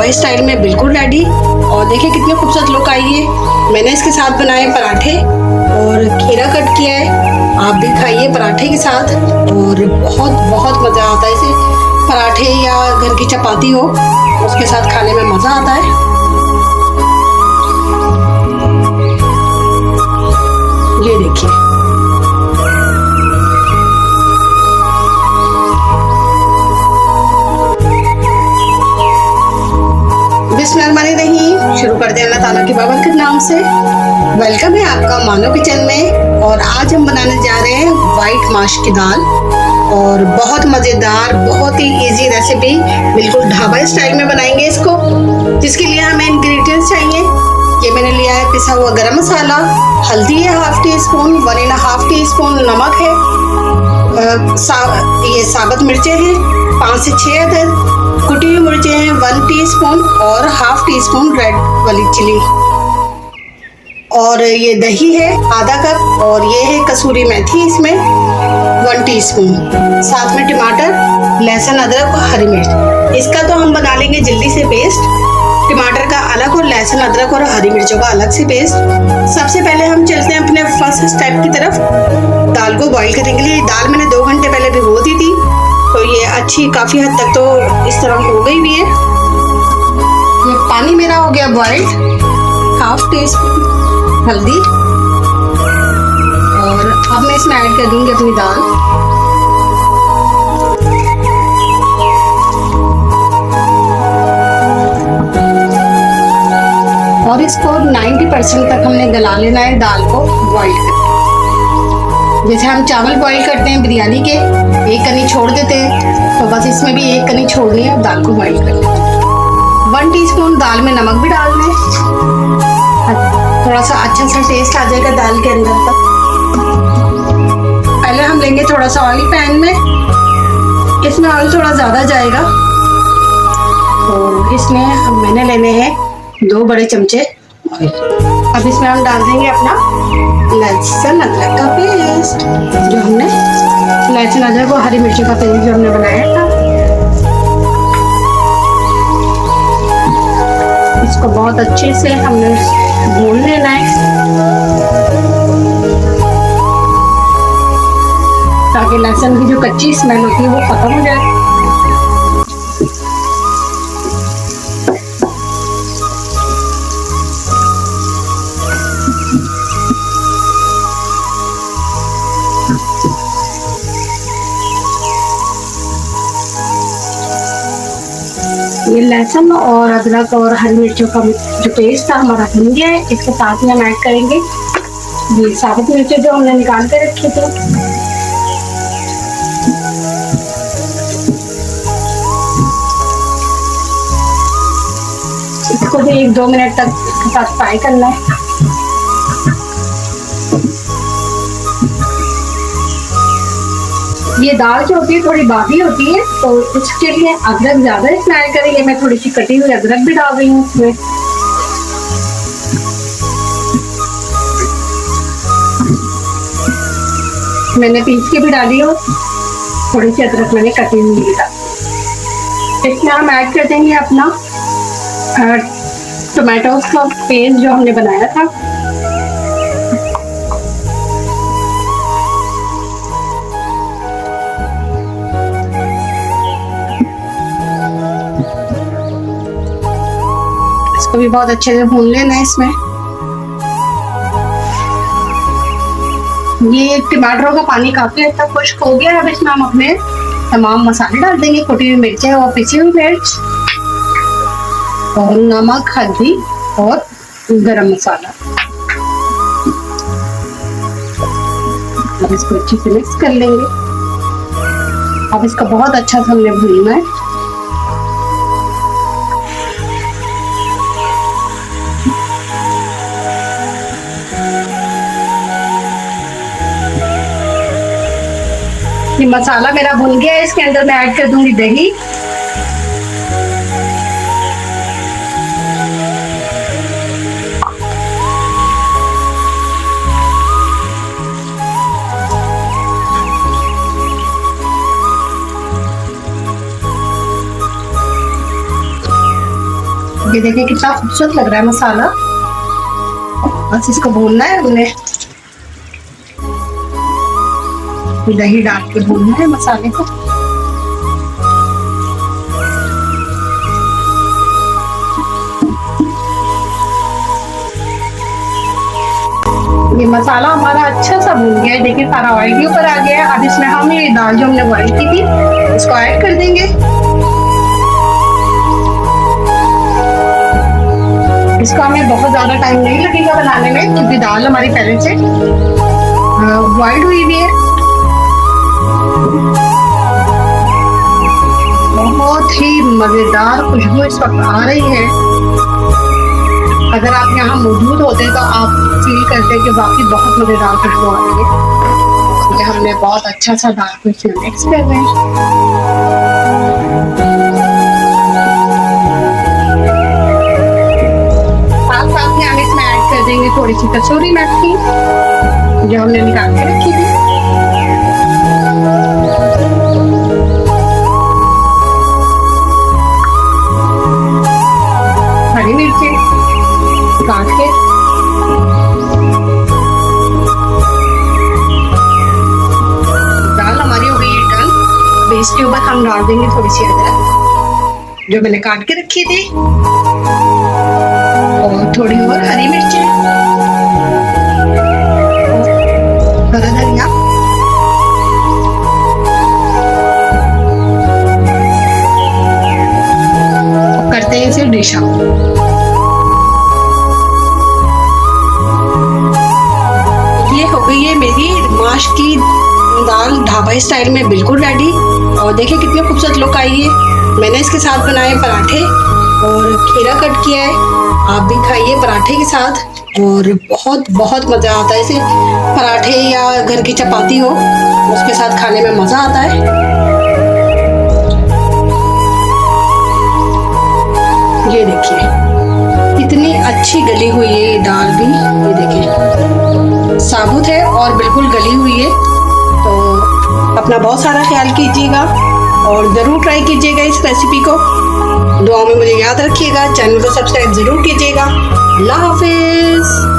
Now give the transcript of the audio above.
Dhaba style में बिल्कुल ready. और देखिए कितने खूबसूरत लुक आई है। मैंने इसके साथ बनाए पराठे और खीरा कट किया है। आप भी खाइए पराठे के साथ और बहुत बहुत मज़ा आता है इसे। पराठे या घर की चपाती हो उसके साथ खाने में मज़ा आता है। ये देखिए बिस्मिल्लाहिर्रहमानिर्रहीम। शुरू कर दें अल्लाह ताला के बाबरकत नाम से। वेलकम है आपका मानो किचन में। और आज हम बनाने जा रहे हैं वाइट माश की दाल और बहुत मज़ेदार, बहुत ही इजी रेसिपी, बिल्कुल ढाबा स्टाइल में बनाएंगे इसको। जिसके लिए हमें इंग्रेडिएंट्स चाहिए। ये मैंने लिया है पिसा हुआ गरम मसाला, हल्दी है 1/2 टीस्पून, 1.5 टीस्पून नमक है, ये साबुत मिर्चें हैं 5 से 6 अदद, कुटी हुई मिर्चें हैं 1 टीस्पून और 1/2 टीस्पून रेड वाली चिली। और ये दही है आधा कप और ये है कसूरी मेथी इसमें 1 टीस्पून। साथ में टमाटर, लहसुन, अदरक और हरी मिर्च। इसका तो हम बना लेंगे जल्दी से पेस्ट। टमाटर का अलग और लहसुन, अदरक और हरी मिर्चों का अलग से पेस्ट। सबसे पहले हम चलते हैं अपने फर्स्ट स्टेप की तरफ। दाल को बॉईल करने के लिए दाल मैंने 2 घंटे पहले भिगो दी थी, तो ये अच्छी काफ़ी हद तक तो इस तरह हो गई भी है। ये पानी मेरा हो गया बॉइल्ड। 1/2 टीस्पून हल्दी और अब मैं इसमें ऐड कर दूंगी अपनी दाल। और इसको 90% तक हमने गला लेना है दाल को बॉईल करके। जैसे हम चावल बॉईल करते हैं बिरयानी के, एक कनी छोड़ देते हैं, तो बस इसमें भी एक कनी छोड़नी है और दाल को बॉईल कर लेते हैं। 1 टीस्पून दाल में नमक भी डाल दें, थोड़ा सा अच्छा सा टेस्ट आ जाएगा दाल के अंदर तक। पहले हम लेंगे थोड़ा सा ऑयल पैन में। इसमें ऑयल थोड़ा ज़्यादा जाएगा और इसमें मैंने लेने हैं 2 बड़े चमचे ऑयल। अब इसमें हम डाल देंगे अपना लहसुन अदरक का पेस्ट, जो हमने लहसुन अदरक और हरी मिर्ची का पेस्ट जो हमने बनाया था। इसको बहुत अच्छे से हमने भून लेना है ताकि लहसुन की जो कच्ची स्मेल होती है वो खत्म हो जाए। ये लहसुन और अदरक और हरी मिर्चों का जो पेस्ट था हमारा बन गया है। इसके साथ में हम ऐड करेंगे ये साबुत मिर्चें जो हमने निकाल के रखी थी। इसको भी 1-2 मिनट तक इसके साथ फ्राई करना है। ये दाल जो होती है थोड़ी बादी होती है, तो इसके लिए अदरक ज़्यादा इसमें ऐड करेंगे। मैं थोड़ी सी कटी हुई अदरक भी डाल रही हूँ इसमें। मैंने पीस के भी डाली हो, थोड़ी सी अदरक मैंने कटी हुई डाली। इसमें हम ऐड कर देंगे अपना टोमेटो का पेस्ट जो हमने बनाया था। इसको भी बहुत अच्छे से भून लेना है। इसमें ये टमाटरों का पानी काफी हद तक खुश्क हो गया है। अब इसमें हम अपने तमाम मसाले डाल देंगे, कुटी हुई मिर्चें और पिसी हुई मिर्च और नमक, हल्दी और गरम मसाला। अब इसको अच्छे से मिक्स कर लेंगे। अब इसको बहुत अच्छा से हमने भूनना है। ये मसाला मेरा भुन गया है। इसके अंदर मैं ऐड कर दूंगी दही। ये देखिए कितना खूबसूरत लग रहा है मसाला। बस इसको भूनना है हमने, दही डाल के भूनना है मसाले को। ये मसाला हमारा अच्छा सा भून गया है, देखिए सारा ऑयल भी ऊपर आ गया है। अब इसमें हम ये दाल जो हमने बॉईल की थी इसको ऐड कर देंगे। इसको हमें बहुत ज्यादा टाइम नहीं लगेगा बनाने में, क्योंकि दाल हमारी पहले से बॉइल्ड हुई भी है। बहुत ही मजेदार खुशबू इस वक्त आ रही है। अगर आप यहाँ मौजूद होते तो आप फील करते कि वाकई बहुत मजेदार खुशबू आ रही है। ये हमने बहुत अच्छा सा दाल को इसमें मिक्स कर रहे हैं। साथ साथ में हम इसमें ऐड कर देंगे थोड़ी सी कसूरी मेथी जो हमने निकाल के रखी थी। हरी मिर्ची काट के, दाल हमारी हो गई है डन। अब इसके ऊपर हम डाल देंगे थोड़ी सी अदरक जो मैंने काट के रखी थी, और थोड़ी और हरी मिर्ची, हरा धनिया, करते हैं इसे डिश आउट। हो गई है मेरी माश की दाल ढाबा स्टाइल में बिल्कुल रेडी। और देखिए कितनी खूबसूरत लुक आई है। मैंने इसके साथ बनाए पराठे और खीरा कट किया है। आप भी खाइए पराठे के साथ, और बहुत बहुत मज़ा आता है इसे। पराठे या घर की चपाती हो उसके साथ खाने में मज़ा आता है। ये देखिए कितनी अच्छी गली हुई है ये दाल भी। ये देखिए साबुत है और बिल्कुल गली हुई है। तो अपना बहुत सारा ख्याल कीजिएगा और ज़रूर ट्राई कीजिएगा इस रेसिपी को। दुआ में मुझे याद रखिएगा, चैनल को सब्सक्राइब ज़रूर कीजिएगा। अल्लाह हाफिज़।